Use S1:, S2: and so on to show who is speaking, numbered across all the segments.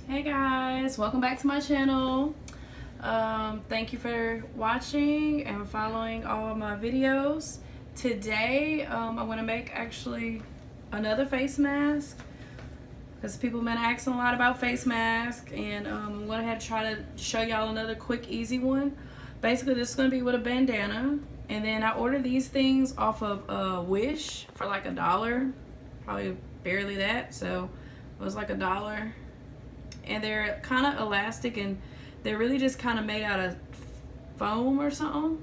S1: Hey guys, welcome back to my channel. Thank you for watching and following all of my videos. Today I'm going to make actually another face mask because people have been asking a lot about face masks, and I'm going to have to try to show y'all another quick easy one. Basically this is going to be with a bandana, and then I ordered these things off of Wish for like $1, probably barely that, so it was like $1. And they're kind of elastic, and they're really just kind of made out of foam or something.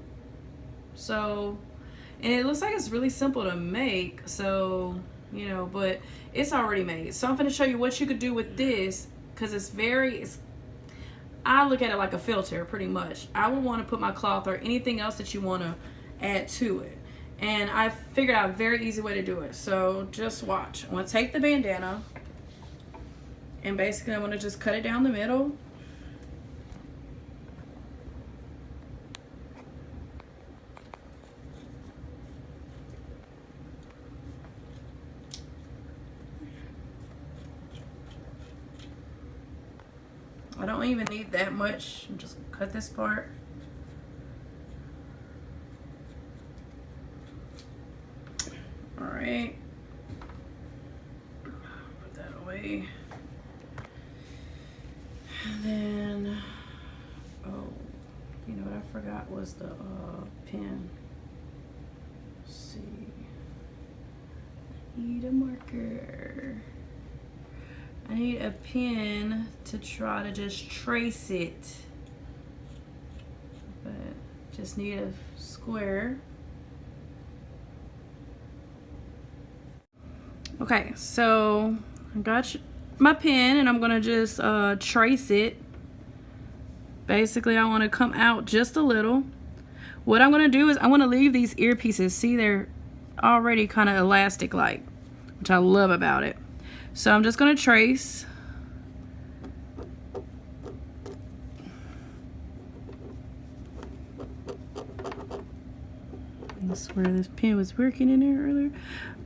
S1: So, and it looks like it's really simple to make, so you know, but it's already made. So I'm going to show you what you could do with this, because I look at it like a filter pretty much. I would want to put my cloth or anything else that you want to add to it, and I figured out a very easy way to do it. So just watch. I'm going to take the bandana, and basically I'm going to just cut it down the middle. I don't even need that much. I'm just going to cut this part. Alright. Put that away. And then, oh, you know what I forgot was the pen. Let's see. I need a marker. I need a pen to try to just trace it. But just need a square. Okay, so I got my pen, and I'm gonna just trace it. Basically I want to come out just a little. What I'm gonna do is I want to leave these earpieces. See, they're already kind of elastic like, which I love about it. So I'm just gonna trace. I swear this pen was working in there earlier.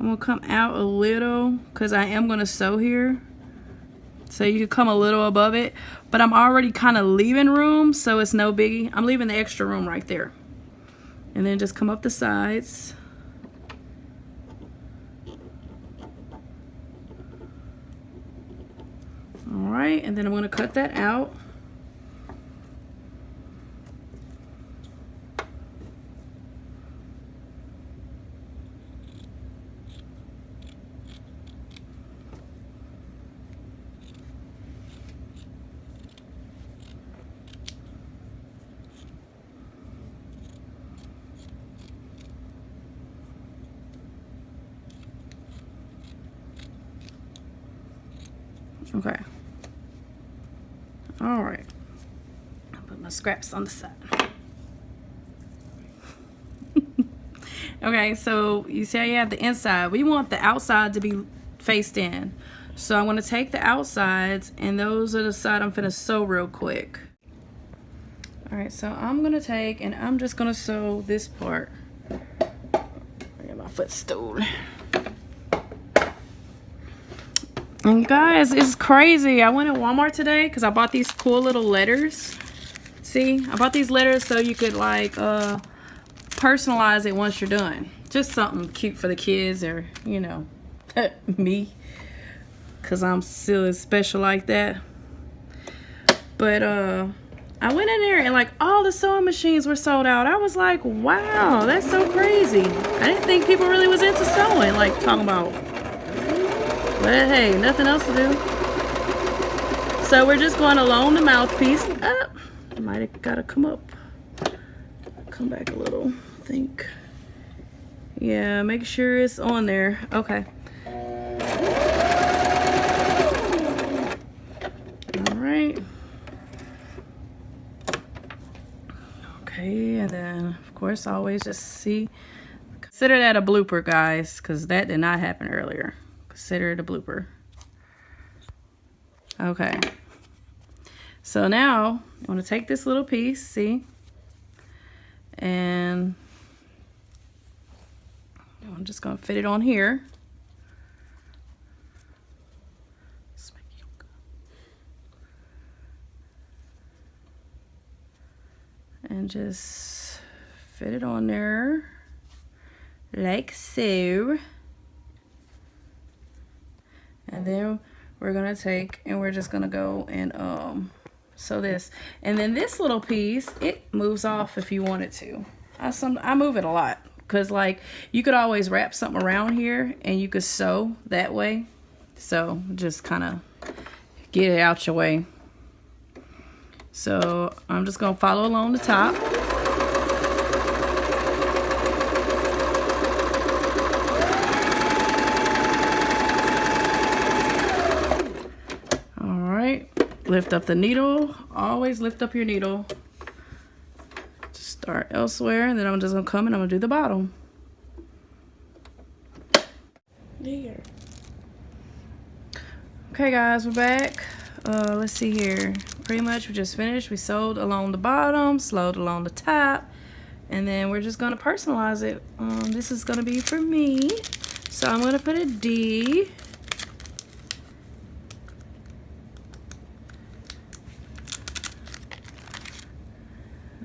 S1: I'm gonna come out a little because I am gonna sew here. So you could come a little above it, but I'm already kind of leaving room, so it's no biggie. I'm leaving the extra room right there. And then just come up the sides. All right, and then I'm gonna cut that out. Okay. All right. I'll put my scraps on the side. Okay, so you see how you have the inside. We want the outside to be faced in. So I'm going to take the outsides, and those are the side I'm finna sew real quick. All right, so I'm going to take, and I'm just going to sew this part. Get my footstool. And guys, it's crazy. I went to Walmart today because I bought these cool little letters. See, I bought these letters so you could like personalize it once you're done. Just something cute for the kids, or you know, me, because I'm still special like that. But I went in there and like all the sewing machines were sold out. I was like, wow, that's so crazy. I didn't think people really was into sewing, like talking about. But hey, nothing else to do. So we're just going to loan the mouthpiece up. Might have got to come up. Come back a little, I think. Yeah, make sure it's on there. Okay. All right. Okay, and then of course always just see. Consider that a blooper, guys, because that did not happen earlier. Consider it a blooper. Okay. So now I'm going to take this little piece, see, and I'm just going to fit it on here. And just fit it on there like so. And then we're gonna take and we're just gonna go and sew this. And then this little piece, it moves off if you want it to. I move it a lot because like you could always wrap something around here and you could sew that way. So just kind of get it out your way. So I'm just gonna follow along the top. All right, lift up the needle. Always lift up your needle. Just start elsewhere, and then I'm just gonna come and I'm gonna do the bottom. There. Okay guys, we're back. Let's see here. Pretty much we just finished. We sewed along the bottom, sewed along the top, and then we're just gonna personalize it. This is gonna be for me. So I'm gonna put a D.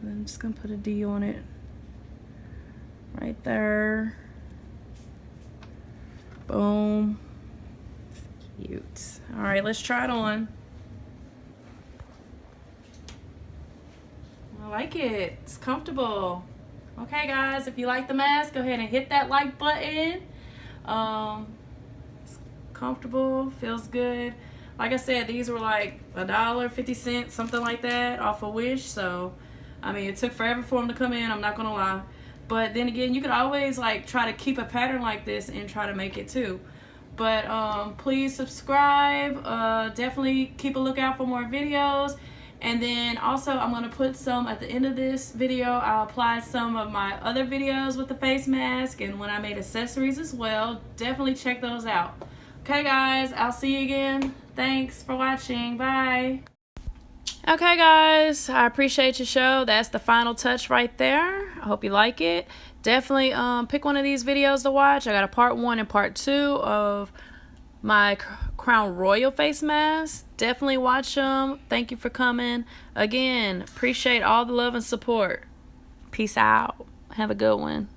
S1: And I'm just gonna put a D on it. Right there. Boom. Cute. All right, let's try it on. I like it. It's comfortable. Okay, guys, if you like the mask, go ahead and hit that like button. It's comfortable, feels good. Like I said, these were like $1.50, something like that, off of Wish. So, I mean, it took forever for them to come in. I'm not gonna lie. But then again, you could always like try to keep a pattern like this and try to make it too. But please subscribe. Definitely keep a lookout for more videos. And then also I'm going to put some at the end of this video. I'll apply some of my other videos with the face mask and when I made accessories as well. Definitely check those out. Okay guys, I'll see you again. Thanks for watching. Bye. Okay guys, I appreciate your show. That's the final touch right there. I hope you like it. Definitely pick one of these videos to watch. I got a part 1 and part 2 of my Crown Royal face mask. Definitely watch them. Thank you for coming. Again, appreciate all the love and support. Peace out. Have a good one.